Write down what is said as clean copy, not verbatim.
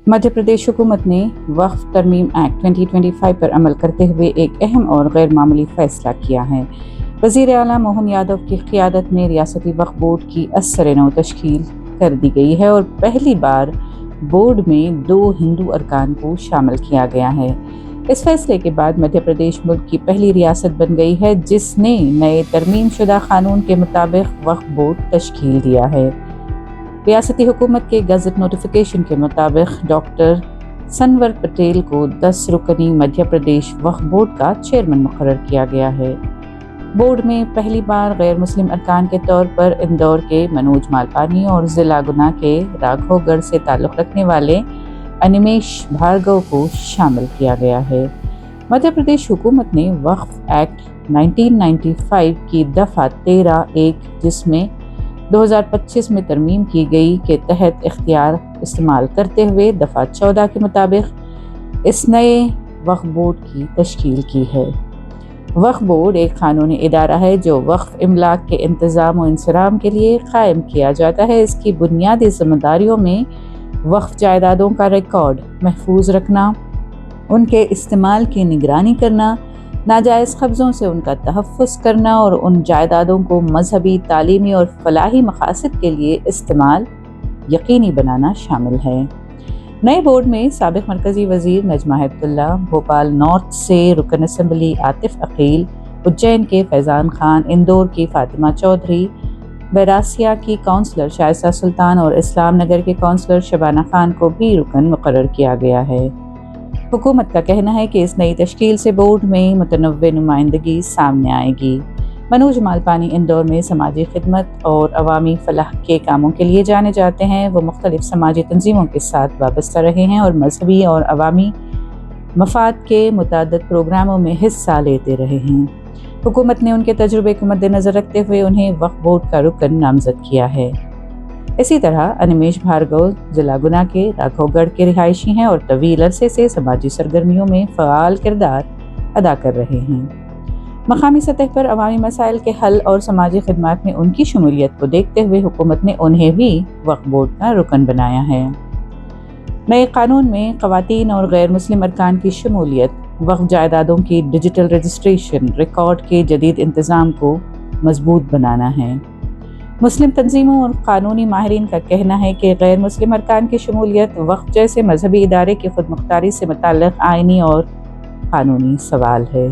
مدھیہ پردیش حکومت نے وقف ترمیم ایکٹ 2025 پر عمل کرتے ہوئے ایک اہم اور غیر معمولی فیصلہ کیا ہے۔ وزیر اعلیٰ موہن یادو کی قیادت میں ریاستی وقف بورڈ کی ازسر نو تشکیل کر دی گئی ہے اور پہلی بار بورڈ میں 2 ہندو ارکان کو شامل کیا گیا ہے۔ اس فیصلے کے بعد مدھیہ پردیش ملک کی پہلی ریاست بن گئی ہے جس نے نئے ترمیم شدہ قانون کے مطابق وقف بورڈ تشکیل دیا ہے۔ ریاستی حکومت کے گزٹ نوٹیفیکیشن کے مطابق ڈاکٹر سنور پٹیل کو 10 رکنی مدھیہ پردیش وقف بورڈ کا چیئرمین مقرر کیا گیا ہے۔ بورڈ میں پہلی بار غیر مسلم ارکان کے طور پر اندور کے منوج مالپانی اور ضلع گنا کے راگھو گڑھ سے تعلق رکھنے والے انیمیش بھارگو کو شامل کیا گیا ہے۔ مدھیہ پردیش حکومت نے وقف ایکٹ 1995 کی دفعہ 13(1) جس میں 2025 میں ترمیم کی گئی کے تحت اختیار استعمال کرتے ہوئے دفعہ 14 کے مطابق اس نئے وقف بورڈ کی تشکیل کی ہے۔ وقف بورڈ ایک قانونی ادارہ ہے جو وقف املاک کے انتظام و انصرام کے لیے قائم کیا جاتا ہے۔ اس کی بنیادی ذمہ داریوں میں وقف جائیدادوں کا ریکارڈ محفوظ رکھنا، ان کے استعمال کی نگرانی کرنا، ناجائز قبضوں سے ان کا تحفظ کرنا اور ان جائیدادوں کو مذہبی، تعلیمی اور فلاحی مقاصد کے لیے استعمال یقینی بنانا شامل ہے۔ نئے بورڈ میں سابق مرکزی وزیر نجمہ ہیپتاللہ، بھوپال نارتھ سے رکن اسمبلی عاطف عقیل، اجین کے فیضان خان، اندور کی فاطمہ چودھری، بیراسیا کی کونسلر شائستہ سلطان اور اسلام نگر کے کونسلر شبانہ خان کو بھی رکن مقرر کیا گیا ہے۔ حکومت کا کہنا ہے کہ اس نئی تشکیل سے بورڈ میں متنوع نمائندگی سامنے آئے گی۔ منوج مالپانی اندور میں سماجی خدمت اور عوامی فلاح کے کاموں کے لیے جانے جاتے ہیں۔ وہ مختلف سماجی تنظیموں کے ساتھ وابستہ رہے ہیں اور مذہبی اور عوامی مفاد کے متعدد پروگراموں میں حصہ لیتے رہے ہیں۔ حکومت نے ان کے تجربے کو مد نظر رکھتے ہوئے انہیں وقف بورڈ کا رکن نامزد کیا ہے۔ اسی طرح انیمیش بھارگو ضلع گنا کے راگھو گڑھ کے رہائشی ہیں اور طویل عرصے سے سماجی سرگرمیوں میں فعال کردار ادا کر رہے ہیں۔ مقامی سطح پر عوامی مسائل کے حل اور سماجی خدمات میں ان کی شمولیت کو دیکھتے ہوئے حکومت نے انہیں بھی وقف بورڈ کا رکن بنایا ہے۔ نئے قانون میں خواتین اور غیر مسلم ارکان کی شمولیت، وقف جائیدادوں کی ڈیجیٹل رجسٹریشن، ریکارڈ کے جدید انتظام کو مضبوط بنانا ہے۔ مسلم تنظیموں اور قانونی ماہرین کا کہنا ہے کہ غیر مسلم ارکان کی شمولیت وقف جیسے مذہبی ادارے کی خود مختاری سے متعلق آئینی اور قانونی سوال ہے۔